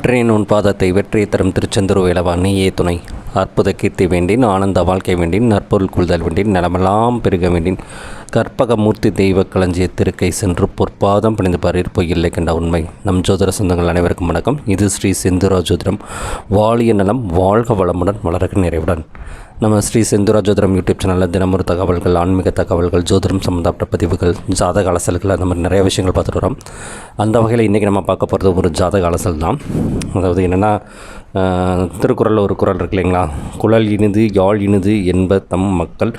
பெற்றேன் உன் பாதத்தை வெற்றியை தரும் திருச்செந்தூர் வேலவா நீயே துணை. அற்புத கீர்த்தி வேண்டின், ஆனந்த வாழ்க்கை வேண்டின், நற்பொருள் கொள்தல் வேண்டின், நலமெல்லாம் பெருக வேண்டின், கற்பகமூர்த்தி தெய்வ களஞ்சிய திருக்கை சென்று பொற்பாதம் பணிந்து பாரீர் பொய்யில்லை கண்ட உண்மை. நம் ஜோதிட சொந்தங்கள் அனைவருக்கும் வணக்கம். இது ஸ்ரீ செந்தூரா ஜோதிடம். வாழிய நலம், வாழ்க வளமுடன், வளரக நிறைவுடன். நம்ம ஸ்ரீ செந்தூரா ஜோதிடம் யூடியூப் சேனலில் தினமொரு தகவல்கள், ஆன்மீக தகவல்கள், ஜோதிடம் சம்மந்தப்பட்ட பதிவுகள், ஜாதக அலசல்கள், அந்த மாதிரி நிறைய விஷயங்கள் பார்த்துட்டு வரோம். அந்த வகையில் இன்றைக்கி நம்ம பார்க்க போகிறது ஒரு ஜாதக அலசல் தான். அதாவது என்னென்னா, திருக்குறளில் ஒரு குறள் இருக்கு இல்லைங்களா, குழல் இனிது யாழ் இனிது என்ப தம் மக்கள்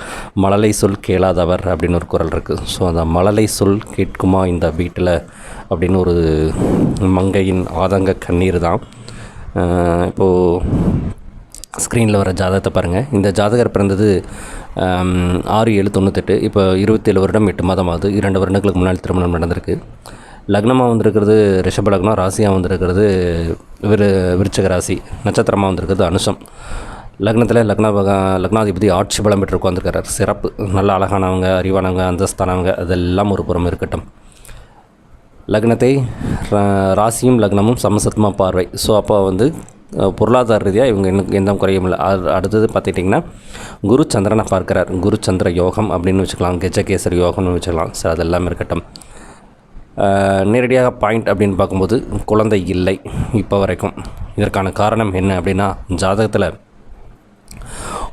மழலை சொல் கேளாதவர் அப்படின்னு ஒரு குறள் இருக்குது. ஸோ அந்த மழலை சொல் கேட்குமா இந்த வீட்டில் அப்படின்னு ஒரு மங்கையின் ஆதங்க கண்ணீர் தான். இப்போது ஸ்க்ரீனில் வர ஜாதகத்தை பாருங்கள். இந்த ஜாதகர் பிறந்தது 6/7/98. இப்போ 27 வருடம் 8 மாதம் ஆகுது. 2 வருடங்களுக்கு முன்னாடி திருமணம் நடந்திருக்கு. லக்னமாக வந்திருக்கிறது ரிஷப லக்னம், ராசியாக வந்திருக்கிறது விருச்சிக ராசி, நட்சத்திரமாக வந்திருக்கிறது அனுஷம். லக்னத்தில் லக்னாதிபதி ஆட்சி பலம் பெற்று உட்காந்துருக்கிறார். சிறப்பு. நல்ல அழகானவங்க, அறிவானவங்க, அந்தஸ்தானவங்க, அதெல்லாம் ஒரு புறம் இருக்கட்டும். லக்னத்தை ராசியும் லக்னமும் சமசத்தமாக பார்வை. ஸோ அப்போ பொருளாதார ரீதியாக இவங்க எந்த குறையும் இல்லை. அடுத்தது பார்த்துக்கிட்டிங்கன்னா குரு சந்திரனை பார்க்கிறார். குரு சந்திர யோகம் அப்படின்னு வச்சுக்கலாம், கெஜகேசரி யோகம்னு வச்சுக்கலாம். சார் அதெல்லாம் இருக்கட்டும். நேரடியாக பாயிண்ட் அப்படின்னு பார்க்கும்போது குழந்தை இல்லை இப்போ வரைக்கும். இதற்கான காரணம் என்ன அப்படின்னா, ஜாதகத்தில்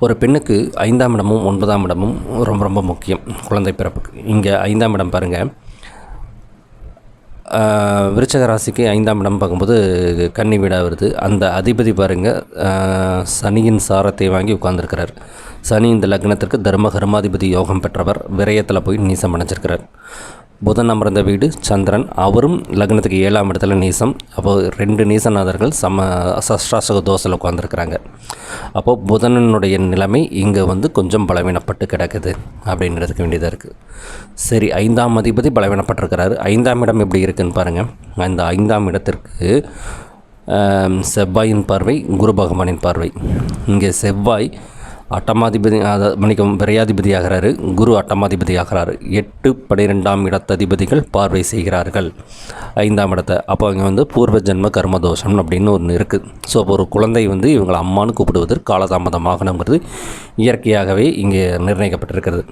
ஒரு பெண்ணுக்கு 5ஆம் இடமும் 9ஆம் இடமும் ரொம்ப ரொம்ப முக்கியம் குழந்தை பிறப்புக்கு. இங்கே 5ஆம் இடம் பாருங்கள். விருச்சிக ராசிக்கு 5ஆம் இடம் பார்க்கும்போது கன்னி வீடாக வருது. அந்த அதிபதி பாருங்கள், சனியின் சாரத்தை வாங்கி உட்கார்ந்துருக்கிறார். சனி இந்த லக்னத்திற்கு தர்ம கர்மாதிபதி யோகம் பெற்றவர். விரயத்தில் போய் நீசம் அடைஞ்சிருக்கிறார். புதன் அமர்ந்த வீடு சந்திரன், அவரும் லக்னத்துக்கு 7ஆம் இடத்துல நீசம். அப்போது 2 நீசநாதர்கள் சஷ்டாசக தோசையில் உட்காந்துருக்குறாங்க. அப்போது புதனனுடைய நிலைமை இங்கே கொஞ்சம் பலவீனப்பட்டு கிடக்குது அப்படின்னு எடுத்துக்க வேண்டியதாக இருக்குது. சரி, 5ஆம் அதிபதி பலவீனப்பட்டிருக்கிறாரு. 5ஆம் இடம் எப்படி இருக்குதுன்னு பாருங்கள். அந்த 5ஆம் இடத்திற்கு செவ்வாயின் பார்வை, குரு பகவானின் பார்வை. இங்கே செவ்வாய் அட்டமாதிபதி விரையாதிபதி ஆகிறாரு, குரு அட்டமாதிபதி ஆகிறாரு. 8, 12ஆம் இடத்ததிபதிகள் பார்வை செய்கிறார்கள் 5ஆம் இடத்தை. அப்போ இங்கே பூர்வ ஜென்ம கர்மதோஷம் அப்படின்னு ஒன்று இருக்குது. ஸோ அப்போ ஒரு குழந்தை இவங்களை அம்மானு கூப்பிடுவதற்கு காலதாமதமாகணுங்கிறது இயற்கையாகவே இங்கே நிர்ணயிக்கப்பட்டிருக்கிறது.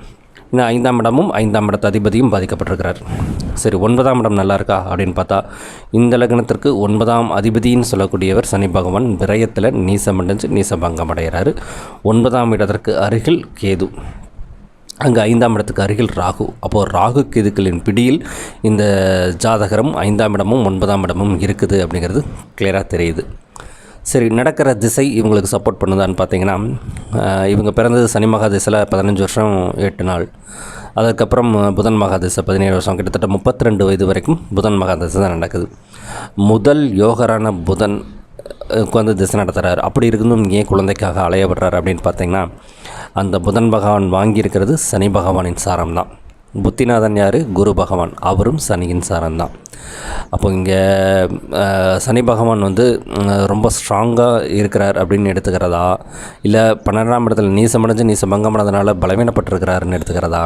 இந்த 5ஆம் இடமும் 5ஆம் இடத்த அதிபதியும் பாதிக்கப்பட்டிருக்கிறார். சரி, 9ஆம் இடம் நல்லா இருக்கா அப்படின்னு பார்த்தா, இந்த லக்னத்திற்கு 9ஆம் அதிபதின்னு சொல்லக்கூடியவர் சனி பகவான் விரயத்தில் நீசமடைஞ்சு நீசபங்கம் அடைகிறாரு. 9ஆம் இடத்திற்கு அருகில் கேது, அங்கே 5ஆம் இடத்துக்கு அருகில் ராகு. அப்போது ராகு கேதுக்களின் பிடியில் இந்த ஜாதகரும் 5ஆம் இடமும் 9ஆம் இடமும் இருக்குது அப்படிங்கிறது கிளியராக தெரியுது. சரி, நடக்கிற திசை இவங்களுக்கு சப்போர்ட் பண்ணுதான்னு பார்த்தீங்கன்னா, இவங்க பிறந்தது சனி மகா திசையில் 15 வருஷம் 8 நாள். அதுக்கப்புறம் புதன் மகா திசை 17 வருஷம், கிட்டத்தட்ட 32 வயது வரைக்கும் புதன் மகா திசை தான் நடக்குது. முதல் யோகரான புதன் திசை நடத்துகிறார். அப்படி இருந்தும் ஏன் குழந்தைக்காக அலையப்படுறார் அப்படின்னு பார்த்தீங்கன்னா, அந்த புதன் பகவான் வாங்கியிருக்கிறது சனி பகவானின் சாரம் தான். புத்திநாதன் யார்? குரு பகவான், அவரும் சனியின் சாரம் தான். அப்போ இங்கே சனி பகவான் ரொம்ப ஸ்ட்ராங்காக இருக்கிறார் அப்படின்னு எடுத்துக்கிறதா, இல்லை 12ஆம் இடத்துல நீசமடைஞ்சு நீசபங்கமானதுனால பலவீனப்பட்டிருக்கிறாருன்னு எடுத்துக்கிறதா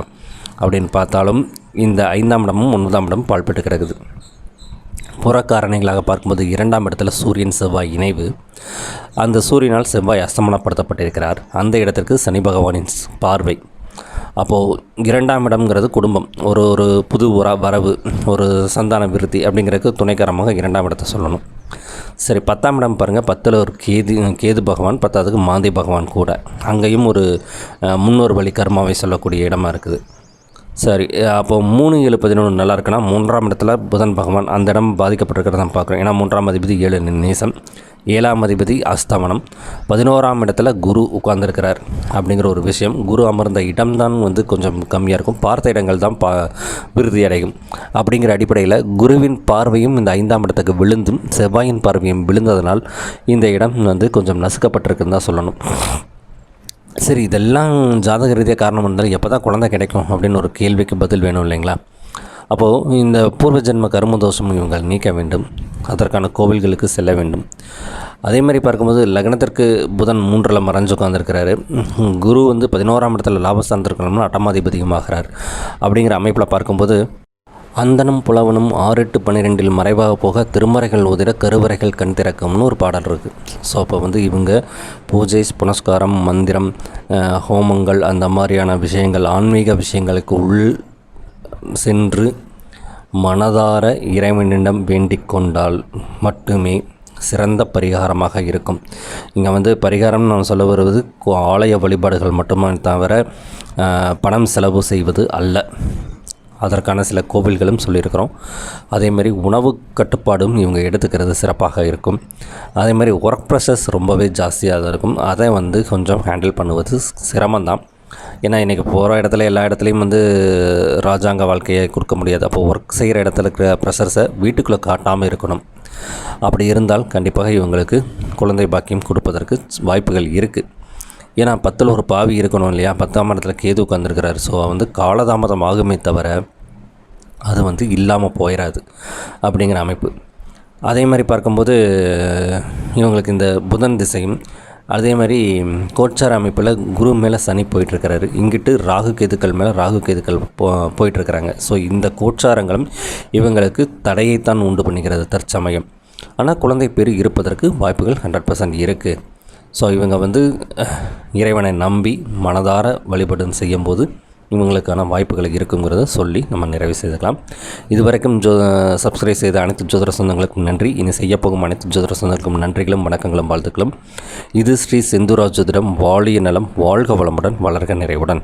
அப்படின்னு பார்த்தாலும், இந்த 5ஆம் இடமும் 9ஆம் இடமும் பாழ்பட்டு கிடக்குது. புறக்காரணிகளாக பார்க்கும்போது 2ஆம் இடத்துல சூரியன் செவ்வாய் இணைவு. அந்த சூரியனால் செவ்வாய் அஸ்தமனப்படுத்தப்பட்டிருக்கிறார். அந்த இடத்திற்கு சனி பகவானின் பார்வை. அப்போது 2ஆம் இடம்ங்கிறது குடும்பம், ஒரு புது வரவு, ஒரு சந்தான விருத்தி அப்படிங்கிறதுக்கு துணைக்காரமாக 2ஆம் இடத்தை சொல்லணும். சரி, 10ஆம் இடம் பாருங்கள். 10ல் ஒரு கேது பகவான், 10ஆவதுக்கு மாந்தி பகவான் கூட. அங்கேயும் ஒரு முன்னோர் வழி கர்மாவை சொல்லக்கூடிய இடமா இருக்குது. சரி, அப்போது 3, 7, 11 நல்லா இருக்குன்னா, 3ஆம் இடத்துல புதன் பகவான் அந்த இடம் பாதிக்கப்பட்டிருக்கிறத நான் பார்க்குறேன். ஏன்னா 3ஆம் அதிபதி 7 நீசம், 7ஆம் அதிபதி அஸ்தமனம், 11ஆம் இடத்துல குரு உட்கார்ந்துருக்கிறார் அப்படிங்கிற ஒரு விஷயம். குரு அமர்ந்த இடம்தான் கொஞ்சம் கம்மியாக இருக்கும், பார்த்த இடங்கள் தான் விருதி அடையும். அப்படிங்கிற அடிப்படையில் குருவின் பார்வையும் இந்த 5ஆம் இடத்துக்கு விழுந்தும் செவ்வாயின் பார்வையும் விழுந்ததனால் இந்த இடம் கொஞ்சம் நசுக்கப்பட்டிருக்குன்னு தான் சொல்லணும். சரி, இதெல்லாம் ஜாதக ரீதியாக காரணம் இருந்தாலும் எப்போ தான் குழந்தை கிடைக்கும் அப்படின்னு ஒரு கேள்விக்கு பதில் வேணும் இல்லைங்களா? அப்போது இந்த பூர்வ ஜென்ம கர்மதோஷம் இவங்க நீக்க வேண்டும். அதற்கான கோவில்களுக்கு செல்ல வேண்டும். அதே மாதிரி பார்க்கும்போது லக்னத்திற்கு புதன் 3ல் மறைஞ்சு உட்காந்துருக்கிறாரு. குரு 11ஆம் இடத்துல லாபஸ்தானத்தில் இருக்கணும்னா அட்டமாதிபதியமாகிறார். அப்படிங்கிற அமைப்பில் பார்க்கும்போது அந்தனும் புலவனும் 6-8-12 மறைவாக போக திருமறைகள் உதிர கருவறைகள் கண் திறக்கும்னு ஒரு பாடல் இருக்குது. ஸோ அப்போ வந்து இவங்க பூஜை, புனஸ்காரம், மந்திரம், ஹோமங்கள் அந்த மாதிரியான விஷயங்கள், ஆன்மீக விஷயங்களுக்கு உள் சென்று மனதார இறைவனிடம் வேண்டிக் கொண்டால் மட்டுமே சிறந்த பரிகாரமாக இருக்கும். இங்கே வந்து பரிகாரம் நான் சொல்ல வருவது ஆலய வழிபாடுகள் மட்டுமே தவிர பணம் செலவு செய்வது அல்ல. அதற்கான சில கோவில்களும் சொல்லியிருக்கிறோம். அதேமாதிரி உணவு கட்டுப்பாடும் இவங்க எடுத்துக்கிறது சிறப்பாக இருக்கும். அதேமாதிரி ஒர்க் ப்ரெஷர்ஸ் ரொம்பவே ஜாஸ்தியாக தான் இருக்கும். அதை வந்து கொஞ்சம் ஹேண்டில் பண்ணுவது சிரமம்தான். ஏன்னா இன்றைக்கி போகிற இடத்துல எல்லா இடத்துலையும் வந்து ராஜாங்க வாழ்க்கையை கொடுக்க முடியாது. அப்போ ஒர்க் செய்கிற இடத்துல இருக்கிற ப்ரெஷர்ஸை வீட்டுக்குள்ளே காட்டாமல் இருக்கணும். அப்படி இருந்தால் கண்டிப்பாக இவங்களுக்கு குழந்தை பாக்கியம் கொடுப்பதற்கு வாய்ப்புகள் இருக்குது. ஏன்னா 10ல் ஒரு பாவி இருக்கணும் இல்லையா? 10ஆம் இடத்துல கேது உட்காந்துருக்கிறாரு. ஸோ வந்து காலதாமதம் ஆகுமே தவிர அது வந்து இல்லாமல் போயிடாது அப்படிங்கிற அமைப்பு. அதே மாதிரி பார்க்கும்போது இவங்களுக்கு இந்த புதன் திசையும் அதே மாதிரி கோச்சார அமைப்பில் குரு மேலே சனி போயிட்டுருக்கிறாரு. இங்கிட்டு ராகு கேதுக்கள் மேலே ராகு கேதுக்கள் போயிட்டுருக்கிறாங்க. ஸோ இந்த கோச்சாரங்களும் இவங்களுக்கு தடையைத்தான் உண்டு பண்ணிக்கிறது தற்சமயம். ஆனால் குழந்தை பேர் இருப்பதற்கு வாய்ப்புகள் 100% இருக்குது. ஸோ இவங்க வந்து இறைவனை நம்பி மனதார வழிபாடு செய்யும்போது இவங்களுக்கான வாய்ப்புகள் இருக்குங்கிறத சொல்லி நம்ம நிறைவு செய்துக்கலாம். இதுவரைக்கும் சப்ஸ்கிரைப் செய்த அனைத்து ஜோதிட சொந்தங்களுக்கும் நன்றி. இனி செய்யப்போகும் அனைத்து ஜோதிட சொந்தங்களுக்கும் நன்றிகளும் வணக்கங்களும் வாழ்த்துக்களும். இது ஸ்ரீ செந்தூரா ஜோதிடம். வாழிய நலம், வாழ்க வளமுடன், வளர்க நிறைவுடன்.